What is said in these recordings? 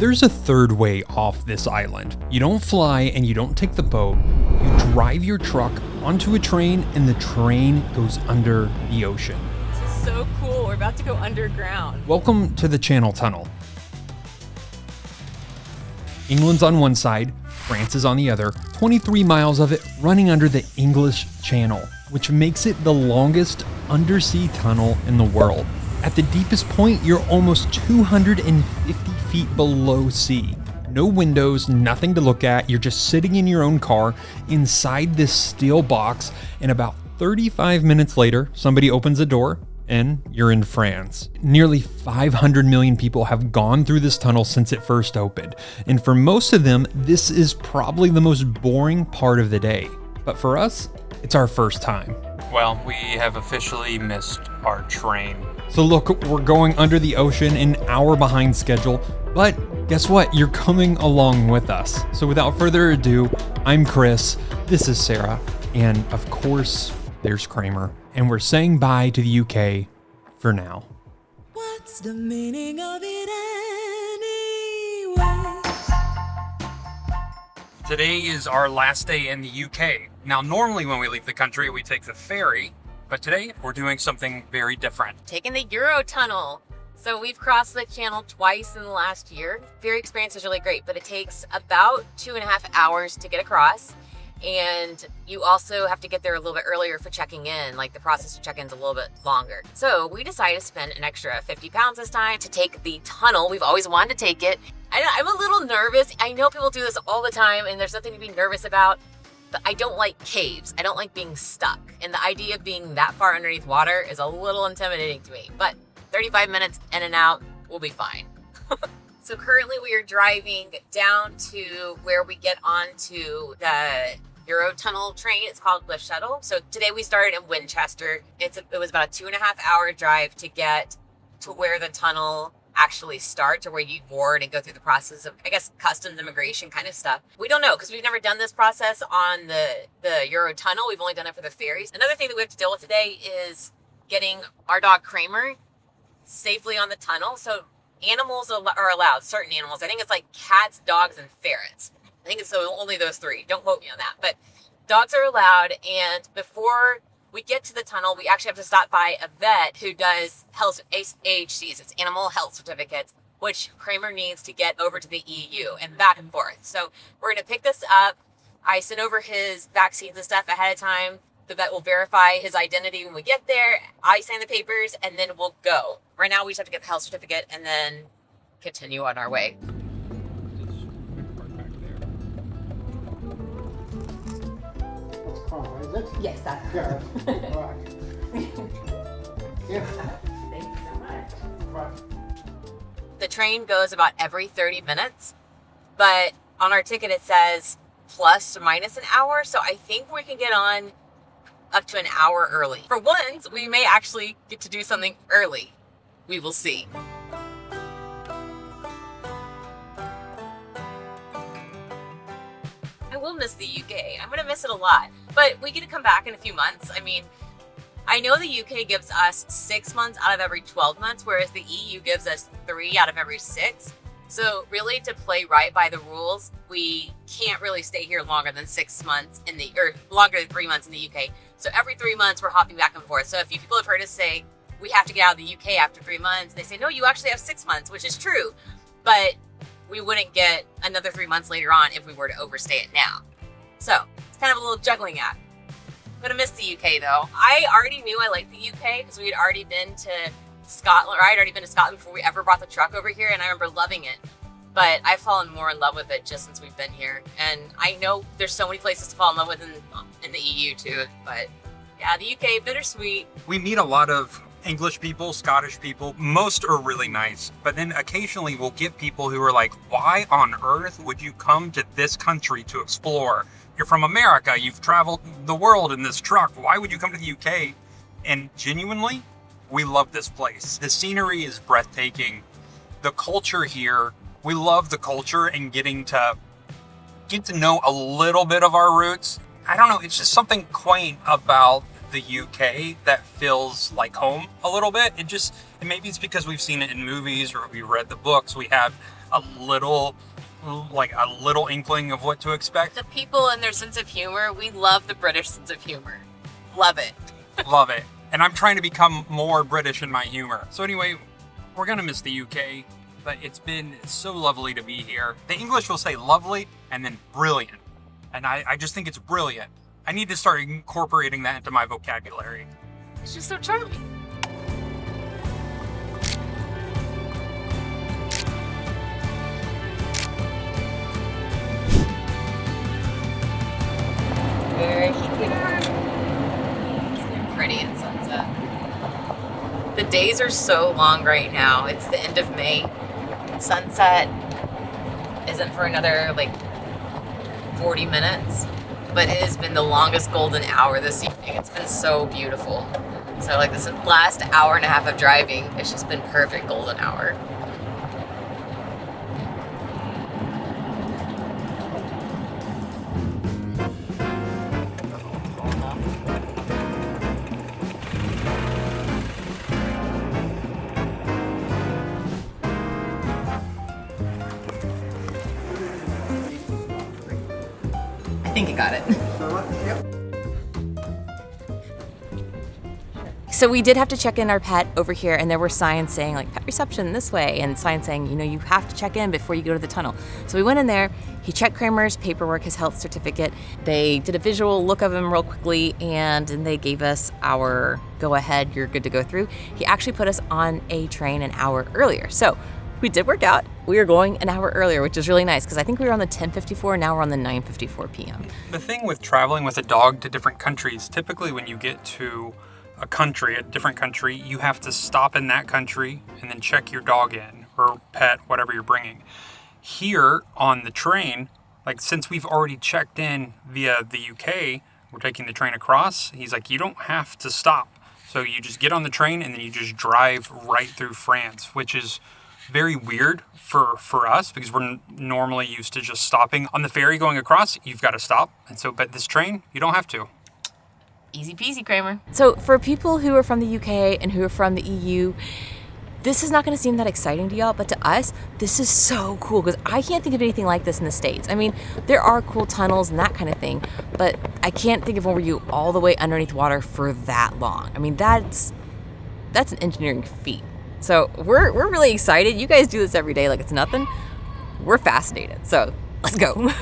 There's a third way off this island. You don't fly and you don't take the boat. You drive your truck onto a train and the train goes under the ocean. This is so cool. We're about to go underground. Welcome to the Channel Tunnel. England's on one side, France is on the other, 23 miles of it running under the English Channel, which makes it the longest undersea tunnel in the world. At the deepest point, you're almost 250 feet below sea. No windows, nothing to look at. You're just sitting in your own car inside this steel box, and about 35 minutes later, somebody opens a door and you're in France. Nearly 500 million people have gone through this tunnel since it first opened, and for most of them, this is probably the most boring part of the day. But for us, it's our first time. Well, we have officially missed our train. So look, we're going under the ocean an hour behind schedule, but guess what? You're coming along with us. So without further ado, I'm Chris, this is Sarah, and of course, there's Kramer. And we're saying bye to the UK for now. What's the meaning of it anyway? Today is our last day in the UK. Now, normally when we leave the country, we take the ferry, but today we're doing something very different. Taking the Eurotunnel. So we've crossed the channel twice in the last year. Ferry experience is really great, but it takes about 2.5 hours to get across. And you also have to get there a little bit earlier for checking in. Like the process to check in is a little bit longer. So we decided to spend an extra 50 pounds this time to take the tunnel. We've always wanted to take it. I'm a little nervous. I know people do this all the time and there's nothing to be nervous about, but I don't like caves. I don't like being stuck. And the idea of being that far underneath water is a little intimidating to me, but 35 minutes in and out, we'll be fine. So currently we are driving down to where we get onto the Eurotunnel train. It's called the Shuttle. So today we started in Winchester. It was about a 2.5 hour drive to get to where the tunnel actually starts, or where you board and go through the process of, I guess, customs immigration kind of stuff. We don't know because we've never done this process on the Eurotunnel. We've only done it for the ferries. Another thing that we have to deal with today is getting our dog Kramer safely on the tunnel. So animals are allowed, certain animals. I think it's like cats, dogs, and ferrets. I think it's only those three. Don't quote me on that. But dogs are allowed. And before we get to the tunnel, we actually have to stop by a vet who does health AHCs. It's animal health certificates, which Kramer needs to get over to the EU and back and forth. So we're going to pick this up. I sent over his vaccines and stuff ahead of time. The vet will verify his identity when we get there. I sign the papers and then we'll go. Right now we just have to get the health certificate and then continue on our way. Is it? Yes, that's Yeah. Right. Yeah. Thank you so much. Right. The train goes about every 30 minutes, but on our ticket it says plus or minus an hour, so I think we can get on up to an hour early. For once, we may actually get to do something early. We will see. I will miss the UK. I'm going to miss it a lot, but we get to come back in a few months. I mean, I know the UK gives us 6 months out of every 12 months, whereas the EU gives us 3 out of every 6. So really, to play right by the rules, we can't really stay here longer than 6 months or longer than 3 months in the UK. So every 3 months, we're hopping back and forth. So a few people have heard us say, we have to get out of the UK after 3 months. They say, no, you actually have 6 months, which is true. But we wouldn't get another 3 months later on if we were to overstay it now. So it's kind of a little juggling act. I'm gonna miss the UK though. I already knew I liked the UK because we had already been to Scotland, or I'd already been to Scotland before we ever brought the truck over here, and I remember loving it. But I've fallen more in love with it just since we've been here. And I know there's so many places to fall in love with in the EU too, but yeah, the UK, bittersweet. We meet a lot of English people, Scottish people. Most are really nice, but then occasionally we'll get people who are like, why on earth would you come to this country to explore? You're from America, you've traveled the world in this truck. Why would you come to the UK? And genuinely, we love this place. The scenery is breathtaking. The culture here, we love the culture and getting to know a little bit of our roots. I don't know, it's just something quaint about the UK that feels like home a little bit. And maybe it's because we've seen it in movies or we read the books. We have a little inkling of what to expect. The people and their sense of humor, we love the British sense of humor. Love it. Love it. And I'm trying to become more British in my humor. So anyway, we're gonna miss the UK, but it's been so lovely to be here. The English will say lovely and then brilliant. And I just think it's brilliant. I need to start incorporating that into my vocabulary. It's just so charming. Very cute. It's pretty at sunset. The days are so long right now. It's the end of May. Sunset isn't for another 40 minutes, but it has been the longest golden hour this evening. It's been so beautiful. So this last hour and a half of driving, it's just been perfect golden hour. I think you got it. So we did have to check in our pet over here, and there were signs saying pet reception this way, and signs saying, you have to check in before you go to the tunnel. So we went in there, he checked Kramer's paperwork, his health certificate. They did a visual look of him real quickly, and then they gave us our go ahead, you're good to go through. He actually put us on a train an hour earlier. So we did work out. We were going an hour earlier, which is really nice because I think we were on the 10:54, now we're on the 9:54 p.m. The thing with traveling with a dog to different countries, typically when you get to a different country, you have to stop in that country and then check your dog in, or pet, whatever you're bringing. Here on the train, since we've already checked in via the UK, we're taking the train across, he's like, you don't have to stop. So you just get on the train and then you just drive right through France, which is very weird for us because we're normally used to just stopping. On the ferry going across, you've got to stop. And so, but this train, you don't have to. Easy peasy, Kramer. So for people who are from the UK and who are from the EU, this is not going to seem that exciting to y'all, but to us, this is so cool because I can't think of anything like this in the States. I mean, there are cool tunnels and that kind of thing, but I can't think of one where you all the way underneath water for that long. I mean, that's an engineering feat. So we're really excited. You guys do this every day like it's nothing. We're fascinated. So let's go.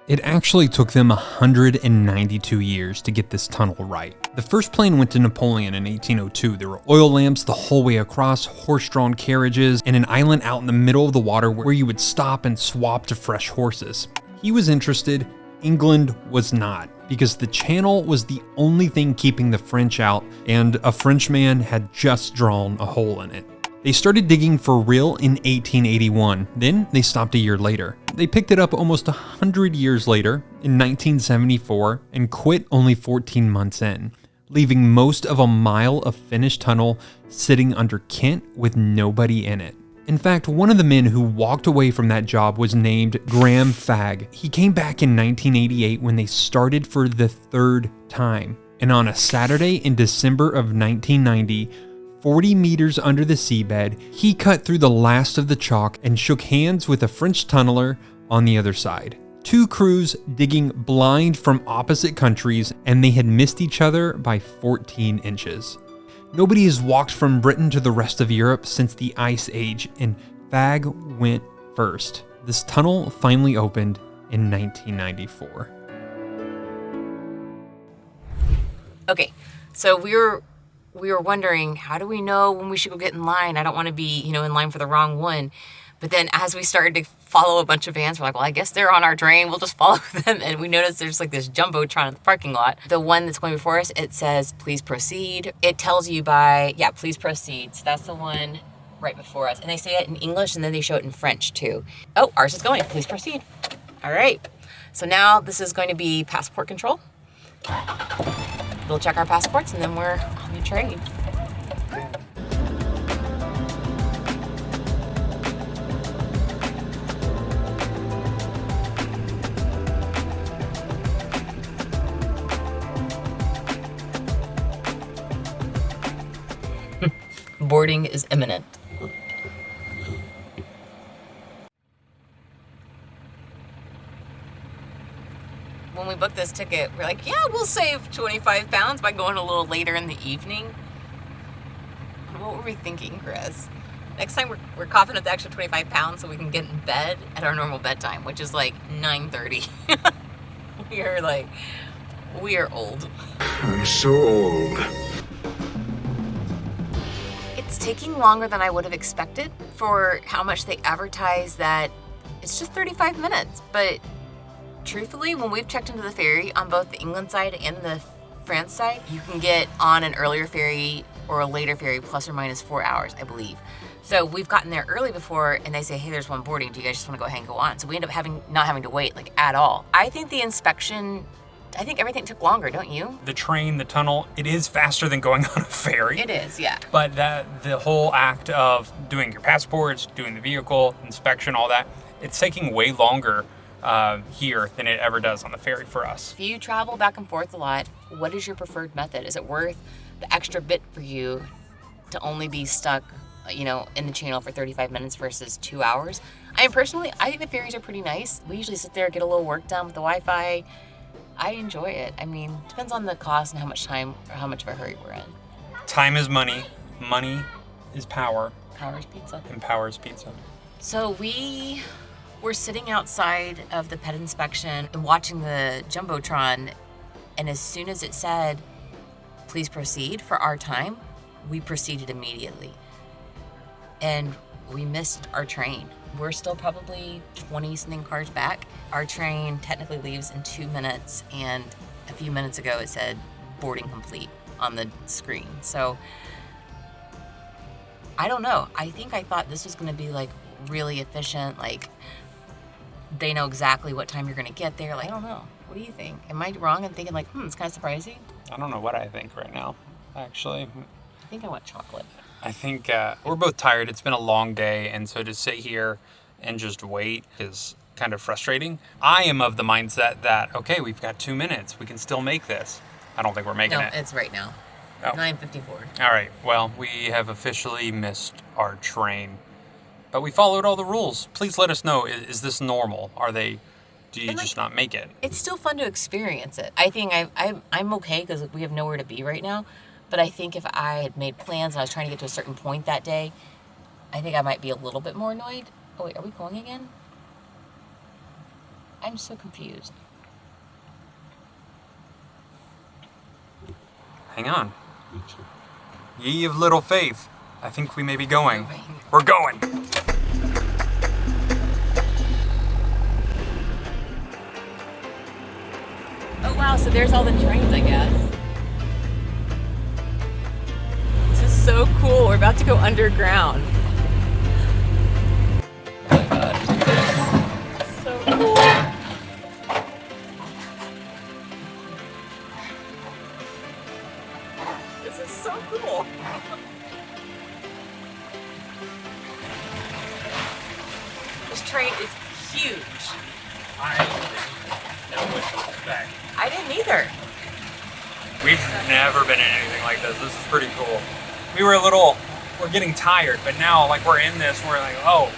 It actually took them 192 years to get this tunnel right. The first plane went to Napoleon in 1802. There were oil lamps the whole way across, horse-drawn carriages, and an island out in the middle of the water where you would stop and swap to fresh horses. He was interested, England was not, because the channel was the only thing keeping the French out, and a Frenchman had just drawn a hole in it. They started digging for real in 1881, then they stopped a year later. They picked it up almost 100 years later, in 1974, and quit only 14 months in, leaving most of a mile of finished tunnel sitting under Kent with nobody in it. In fact, one of the men who walked away from that job was named Graham Fagg. He came back in 1988 when they started for the third time. And on a Saturday in December of 1990, 40 meters under the seabed, he cut through the last of the chalk and shook hands with a French tunneler on the other side. Two crews digging blind from opposite countries, and they had missed each other by 14 inches. Nobody has walked from Britain to the rest of Europe since the Ice Age, and Fagg went first. This tunnel finally opened in 1994. Okay, so we were wondering, how do we know when we should go get in line? I don't want to be, in line for the wrong one. But then as we started to follow a bunch of vans, we're like, well, I guess they're on our train. We'll just follow them. And we noticed there's this Jumbotron in the parking lot. The one that's going before us, it says, please proceed. It tells you please proceed. So that's the one right before us. And they say it in English and then they show it in French too. Oh, ours is going, please proceed. All right. So now this is going to be passport control. We'll check our passports and then we're on the train. Boarding is imminent. when we booked this ticket, we're like, yeah, we'll save 25 pounds by going a little later in the evening. What were we thinking, Chris? Next time we're coughing up the extra 25 pounds so we can get in bed at our normal bedtime, which is like 9:30. We are old. I'm so old. It's taking longer than I would have expected for how much they advertise that it's just 35 minutes. But truthfully, when we've checked into the ferry on both the England side and the France side, you can get on an earlier ferry or a later ferry plus or minus 4 hours, I believe. So we've gotten there early before and they say, hey, there's one boarding. Do you guys just want to go ahead and go on? So we end up not having to wait like at all. I think the inspection, I think everything took longer, don't you? The train, the tunnel, it is faster than going on a ferry. It is, yeah. But the whole act of doing your passports, doing the vehicle, inspection, all that, it's taking way longer here than it ever does on the ferry for us. If you travel back and forth a lot, what is your preferred method? Is it worth the extra bit for you to only be stuck, in the channel for 35 minutes versus 2 hours? I think the ferries are pretty nice. We usually sit there, get a little work done with the Wi-Fi. I enjoy it. I mean, depends on the cost and how much time or how much of a hurry we're in. Time is money. Money is power. Power is pizza. And power is pizza. So we were sitting outside of the pet inspection and watching the Jumbotron, and as soon as it said, please proceed for our time, we proceeded immediately. And we missed our train. We're still probably 20-something cars back. Our train technically leaves in 2 minutes, and a few minutes ago it said boarding complete on the screen. So I don't know. I thought this was gonna be like really efficient, like they know exactly what time you're gonna get there. Like, I don't know. What do you think? Am I wrong in thinking like, it's kind of surprising? I don't know what I think right now, actually. I think I want chocolate. I think we're both tired. It's been a long day, and so to sit here and just wait is kind of frustrating. I am of the mindset that, okay, we've got 2 minutes. We can still make this. I don't think we're making it. No, it's right now. Oh. 9:54. All right, well, we have officially missed our train, but we followed all the rules. Please let us know, is this normal? Do you just not make it? It's still fun to experience it. I think I'm okay because we have nowhere to be right now. But I think if I had made plans and I was trying to get to a certain point that day, I think I might be a little bit more annoyed. Oh wait, are we going again? I'm so confused. Hang on. Ye of little faith. I think we may be going. We're going. Oh wow, so there's all the trains, I guess. This is so cool. We're about to go underground. Oh my god. So cool. This is so cool. This train is huge. I didn't know what to expect. I didn't either. We've never been in anything like this. This is pretty cool. We're getting tired, but now like we're in this, we're like, oh,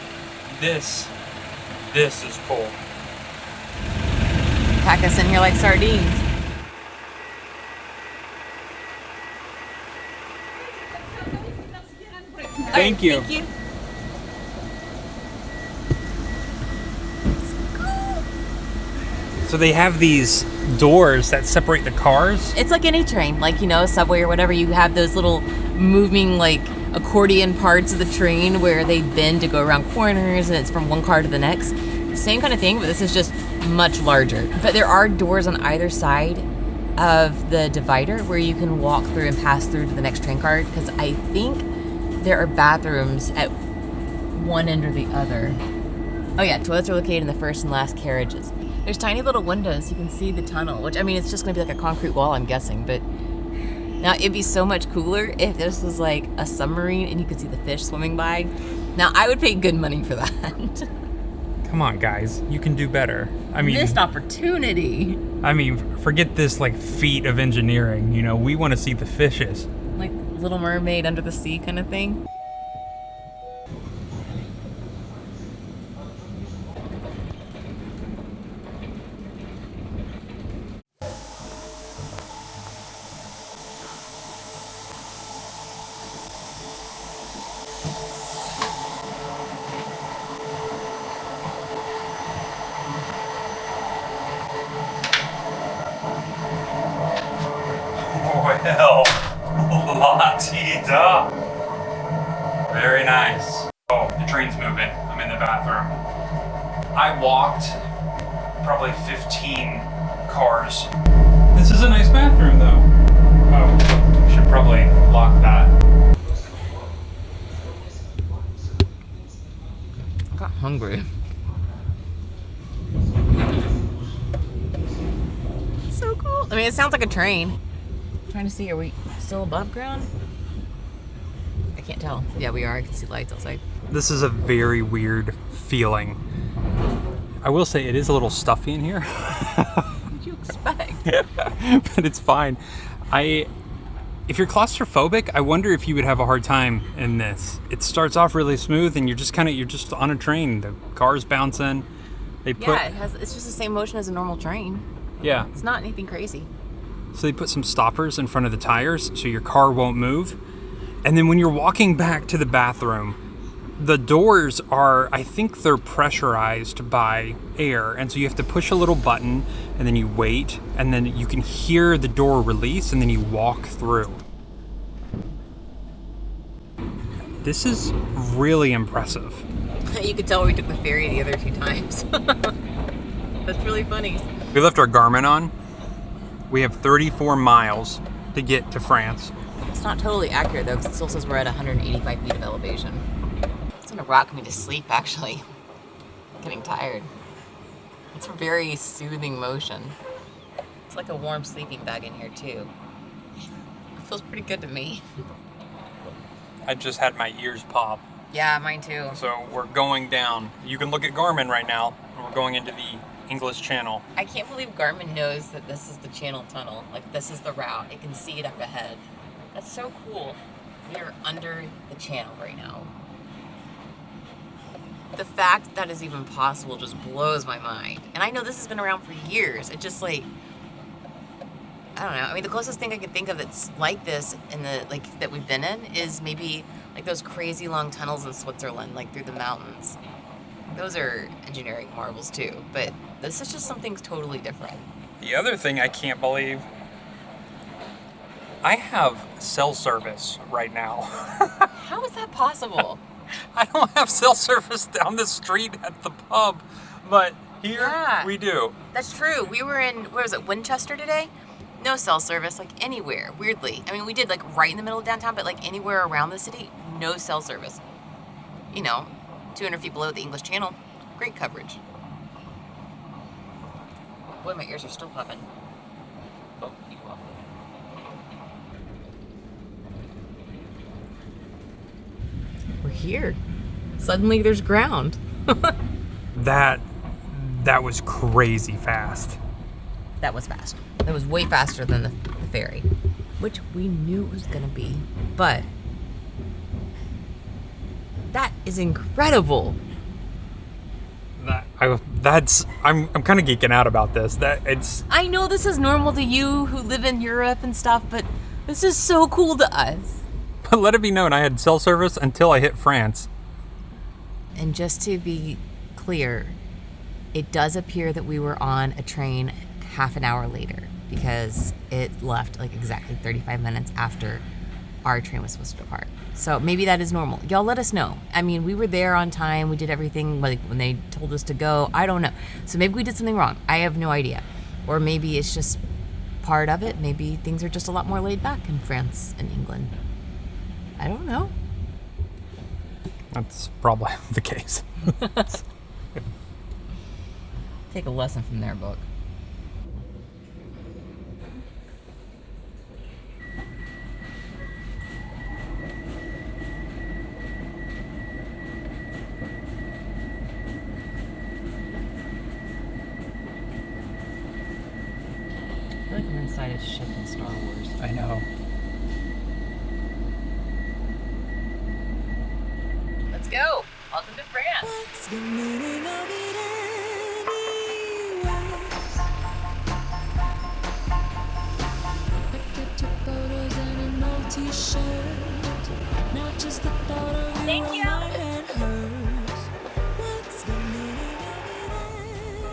this is cool. Pack us in here like sardines. Thank you. Thank you. So they have these doors that separate the cars. It's like any train, like, subway or whatever. You have those little moving, like, accordion parts of the train where they bend to go around corners and it's from one car to the next. Same kind of thing, but this is just much larger. But there are doors on either side of the divider where you can walk through and pass through to the next train car, because I think there are bathrooms at one end or the other. Oh yeah, toilets are located in the first and last carriages. There's tiny little windows. You can see the tunnel, which, I mean, it's just going to be like a concrete wall, I'm guessing. But now it'd be so much cooler if this was like a submarine and you could see the fish swimming by. Now, I would pay good money for that. Come on, guys. You can do better. I mean, missed opportunity. I mean, forget this like feat of engineering. We want to see the fishes. Like Little Mermaid under the sea kind of thing. Well, la-ti-da. Very nice. Oh, the train's moving. I'm in the bathroom. I walked probably 15 cars. This is a nice bathroom, though. Oh, should probably lock that. I got hungry. So cool. I mean, it sounds like a train. I'm trying to see, are we still above ground? I can't tell. Yeah, we are. I can see lights outside. This is a very weird feeling. I will say it is a little stuffy in here. What did you expect? But it's fine. If you're claustrophobic, I wonder if you would have a hard time in this. It starts off really smooth and you're just on a train. The cars bouncing. It's just the same motion as a normal train. Yeah. It's not anything crazy. So they put some stoppers in front of the tires so your car won't move. And then when you're walking back to the bathroom, the doors I think they're pressurized by air. And so you have to push a little button and then you wait and then you can hear the door release and then you walk through. This is really impressive. You could tell we took the ferry the other 2 times. That's really funny. We left our Garmin on. We have 34 miles to get to France. It's not totally accurate though, because it still says we're at 185 feet of elevation. It's gonna rock me to sleep, actually. I'm getting tired. It's a very soothing motion. It's like a warm sleeping bag in here too. It feels pretty good to me. I just had my ears pop. Yeah, mine too. So we're going down. You can look at Garmin right now, and we're going into the English Channel. I can't believe Garmin knows that this is the Channel Tunnel. Like, this is the route. It can see it up ahead. That's so cool. We are under the channel right now. The fact that is even possible just blows my mind. And I know this has been around for years. It just like, I don't know. I mean, the closest thing I can think of that's like this in the, like, that we've been in is maybe like those crazy long tunnels in Switzerland, like through the mountains. Those are engineering marvels too, but this is just something totally different. The other thing I can't believe, I have cell service right now. How is that possible? I don't have cell service down the street at the pub, but here we do. That's true. We were in, where was it, Winchester today? No cell service, like anywhere, weirdly. I mean, we did like right in the middle of downtown, but like anywhere around the city, no cell service. You know, 200 feet below the English Channel. Great coverage. Boy, my ears are still popping. Oh, you will. We're here. Suddenly there's ground. That was crazy fast. That was fast. That was way faster than the ferry, which we knew it was gonna be, but that is incredible. I'm kind of geeking out about this. I know this is normal to you who live in Europe and stuff, but this is so cool to us. But let it be known, I had cell service until I hit France. And just to be clear, it does appear that we were on a train half an hour later because it left like exactly 35 minutes after our train was supposed to depart. So maybe that is normal. Y'all let us know. I mean, we were there on time. We did everything like when they told us to go. I don't know. So maybe we did something wrong. I have no idea. Or maybe it's just part of it. Maybe things are just a lot more laid back in France and England. I don't know. That's probably the case. Take a lesson from their book. I feel like we're inside a ship in Star Wars. I know. Let's go. Welcome to France. What's the meaning of it anyway? Look at your photos and an old t-shirt. Not just the thought of you Thank on you. my head hurts. What's the meaning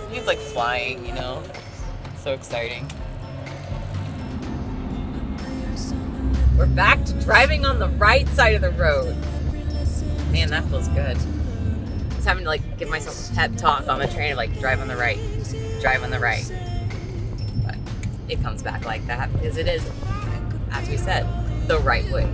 of it He's like flying, you know? So exciting. anyway? We're back to driving on the right side of the road. Man, that feels good. I was having to like give myself a pep talk on the train of like drive on the right. Drive on the right. But it comes back like that because it is, as we said, the right way.